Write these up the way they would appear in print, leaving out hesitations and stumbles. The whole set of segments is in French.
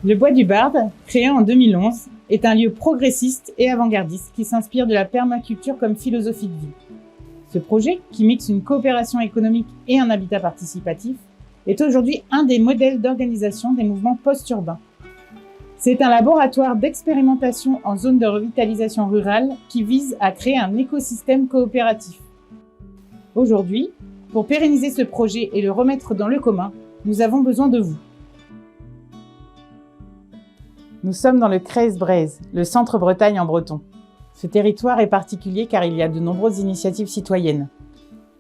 Le Bois du Barde, créé en 2011, est un lieu progressiste et avant-gardiste qui s'inspire de la permaculture comme philosophie de vie. Ce projet, qui mixe une coopération économique et un habitat participatif, est aujourd'hui un des modèles d'organisation des mouvements post-urbains. C'est un laboratoire d'expérimentation en zone de revitalisation rurale qui vise à créer un écosystème coopératif. Aujourd'hui, pour pérenniser ce projet et le remettre dans le commun, nous avons besoin de vous. Nous sommes dans le Creys-Breiz, le centre Bretagne en breton. Ce territoire est particulier car il y a de nombreuses initiatives citoyennes.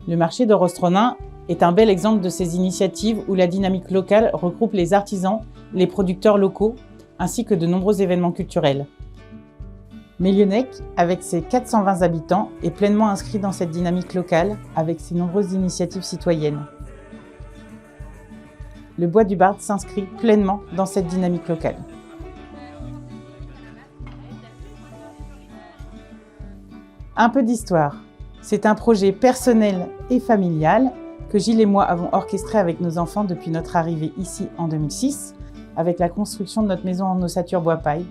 Le marché de Rostronin est un bel exemple de ces initiatives où la dynamique locale regroupe les artisans, les producteurs locaux, ainsi que de nombreux événements culturels. Mélionec, avec ses 420 habitants, est pleinement inscrit dans cette dynamique locale avec ses nombreuses initiatives citoyennes. Le Bois du Barde s'inscrit pleinement dans cette dynamique locale. Un peu d'histoire. C'est un projet personnel et familial que Gilles et moi avons orchestré avec nos enfants depuis notre arrivée ici en 2006, avec la construction de notre maison en ossature bois-paille.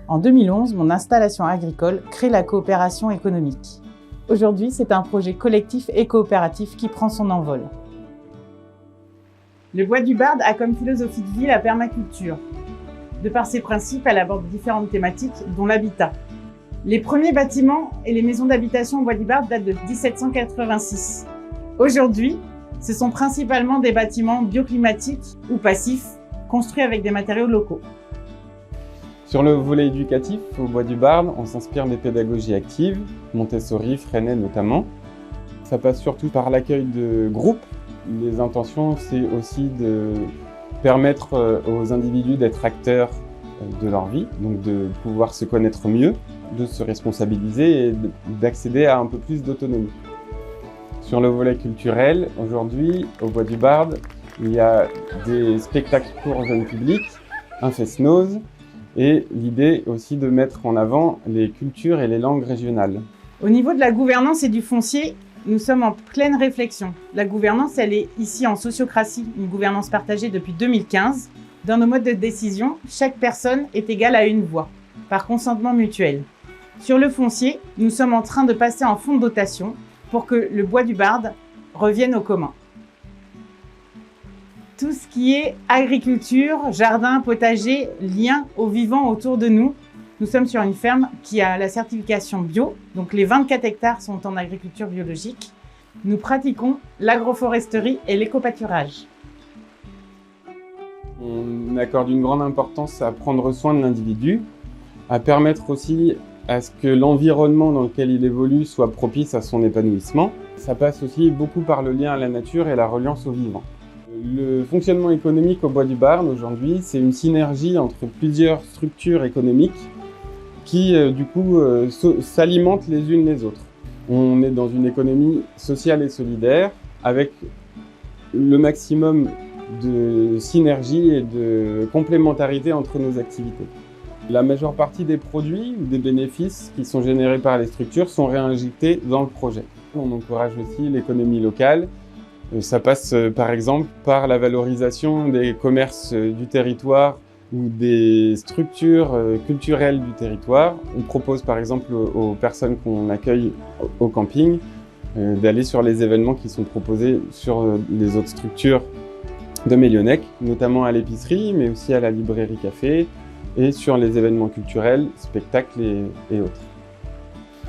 En 2011, mon installation agricole crée la coopération économique. Aujourd'hui, c'est un projet collectif et coopératif qui prend son envol. Le Bois du Barde a comme philosophie de vie la permaculture. De par ses principes, elle aborde différentes thématiques, dont l'habitat. Les premiers bâtiments et les maisons d'habitation au Bois du Barde datent de 1786. Aujourd'hui, ce sont principalement des bâtiments bioclimatiques ou passifs, construits avec des matériaux locaux. Sur le volet éducatif, au Bois du Barde, on s'inspire des pédagogies actives, Montessori, Freinet notamment. Ça passe surtout par l'accueil de groupes. Les intentions, c'est aussi de permettre aux individus d'être acteurs de leur vie, donc de pouvoir se connaître mieux, de se responsabiliser et d'accéder à un peu plus d'autonomie. Sur le volet culturel, aujourd'hui, au Bois du Barde, il y a des spectacles pour jeunes publics, un fest-noz, et l'idée aussi de mettre en avant les cultures et les langues régionales. Au niveau de la gouvernance et du foncier, nous sommes en pleine réflexion. La gouvernance, elle est ici en sociocratie, une gouvernance partagée depuis 2015. Dans nos modes de décision, chaque personne est égale à une voix, par consentement mutuel. Sur le foncier, nous sommes en train de passer en fonds de dotation pour que le Bois du Barde revienne au commun. Tout ce qui est agriculture, jardin, potager, lien au vivant autour de nous. Nous sommes sur une ferme qui a la certification bio, donc les 24 hectares sont en agriculture biologique. Nous pratiquons l'agroforesterie et l'éco-pâturage. On accorde une grande importance à prendre soin de l'individu, à permettre aussi à ce que l'environnement dans lequel il évolue soit propice à son épanouissement. Ça passe aussi beaucoup par le lien à la nature et la reliance au vivant. Le fonctionnement économique au Bois du Barde aujourd'hui, c'est une synergie entre plusieurs structures économiques qui du coup s'alimentent les unes les autres. On est dans une économie sociale et solidaire avec le maximum de synergie et de complémentarité entre nos activités. La majeure partie des produits ou des bénéfices qui sont générés par les structures sont réinjectés dans le projet. On encourage aussi l'économie locale. Ça passe par exemple par la valorisation des commerces du territoire ou des structures culturelles du territoire. On propose par exemple aux personnes qu'on accueille au camping d'aller sur les événements qui sont proposés sur les autres structures de Mélionec, notamment à l'épicerie, mais aussi à la librairie café et sur les événements culturels, spectacles et autres.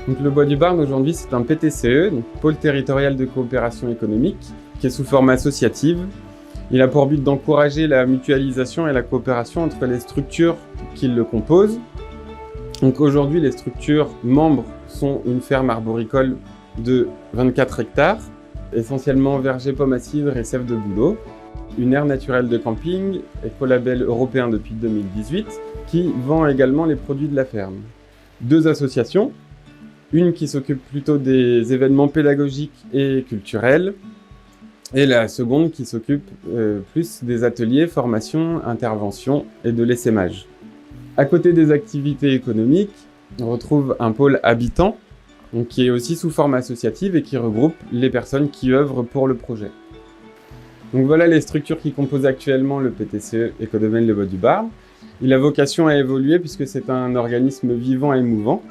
Donc, le Bois du Barde aujourd'hui c'est un PTCE, donc pôle territorial de coopération économique, qui est sous forme associative. Il a pour but d'encourager la mutualisation et la coopération entre les structures qui le composent. Donc aujourd'hui, les structures membres sont une ferme arboricole de 24 hectares, essentiellement vergers, pommes à cidre et sève de bouleau, une aire naturelle de camping, écolabel européen depuis 2018, qui vend également les produits de la ferme. 2 associations, une qui s'occupe plutôt des événements pédagogiques et culturels, et la seconde qui s'occupe plus des ateliers, formations, interventions et de l'essaimage. À côté des activités économiques, on retrouve un pôle habitant, donc qui est aussi sous forme associative et qui regroupe les personnes qui œuvrent pour le projet. Donc voilà les structures qui composent actuellement le PTCE Écodomaine Le Bois du Barde. Il a vocation à évoluer puisque c'est un organisme vivant et mouvant.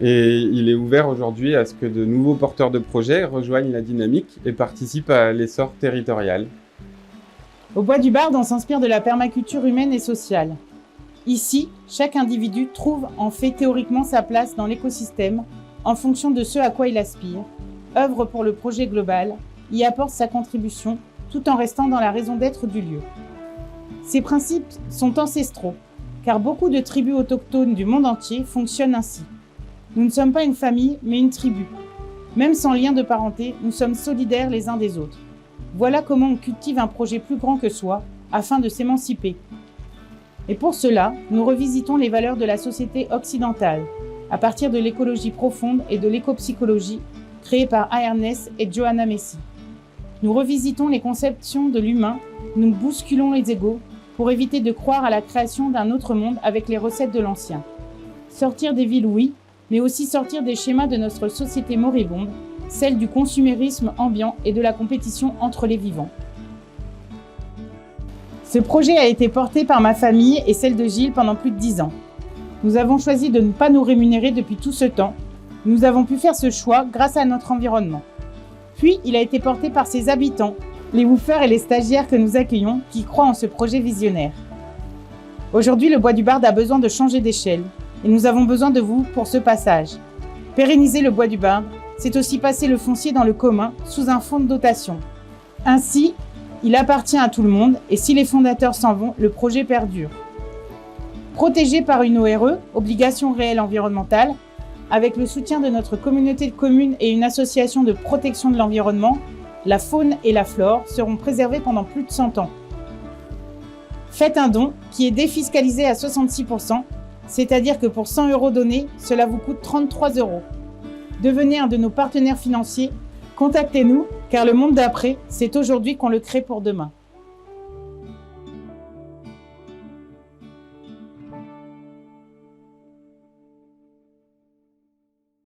Et il est ouvert aujourd'hui à ce que de nouveaux porteurs de projets rejoignent la dynamique et participent à l'essor territorial. Au Bois du Barde, on s'inspire de la permaculture humaine et sociale. Ici, chaque individu trouve en fait théoriquement sa place dans l'écosystème en fonction de ce à quoi il aspire, œuvre pour le projet global, y apporte sa contribution tout en restant dans la raison d'être du lieu. Ces principes sont ancestraux, car beaucoup de tribus autochtones du monde entier fonctionnent ainsi. Nous ne sommes pas une famille, mais une tribu. Même sans lien de parenté, nous sommes solidaires les uns des autres. Voilà comment on cultive un projet plus grand que soi, afin de s'émanciper. Et pour cela, nous revisitons les valeurs de la société occidentale, à partir de l'écologie profonde et de l'écopsychologie, créée par Aernès et Johanna Messi. Nous revisitons les conceptions de l'humain, nous bousculons les égos, pour éviter de croire à la création d'un autre monde avec les recettes de l'ancien. Sortir des villes, oui, mais aussi sortir des schémas de notre société moribonde, celle du consumérisme ambiant et de la compétition entre les vivants. Ce projet a été porté par ma famille et celle de Gilles pendant plus de 10 ans. Nous avons choisi de ne pas nous rémunérer depuis tout ce temps. Nous avons pu faire ce choix grâce à notre environnement. Puis, il a été porté par ses habitants, les woofers et les stagiaires que nous accueillons, qui croient en ce projet visionnaire. Aujourd'hui, le Bois du Barde a besoin de changer d'échelle. Et nous avons besoin de vous pour ce passage. Pérenniser le Bois du Barde, c'est aussi passer le foncier dans le commun sous un fonds de dotation. Ainsi, il appartient à tout le monde et si les fondateurs s'en vont, le projet perdure. Protégé par une ORE, obligation réelle environnementale, avec le soutien de notre communauté de communes et une association de protection de l'environnement, la faune et la flore seront préservées pendant plus de 100 ans. Faites un don qui est défiscalisé à 66%, c'est-à-dire que pour 100 € donnés, cela vous coûte 33 €. Devenez un de nos partenaires financiers. Contactez-nous, car le monde d'après, c'est aujourd'hui qu'on le crée pour demain.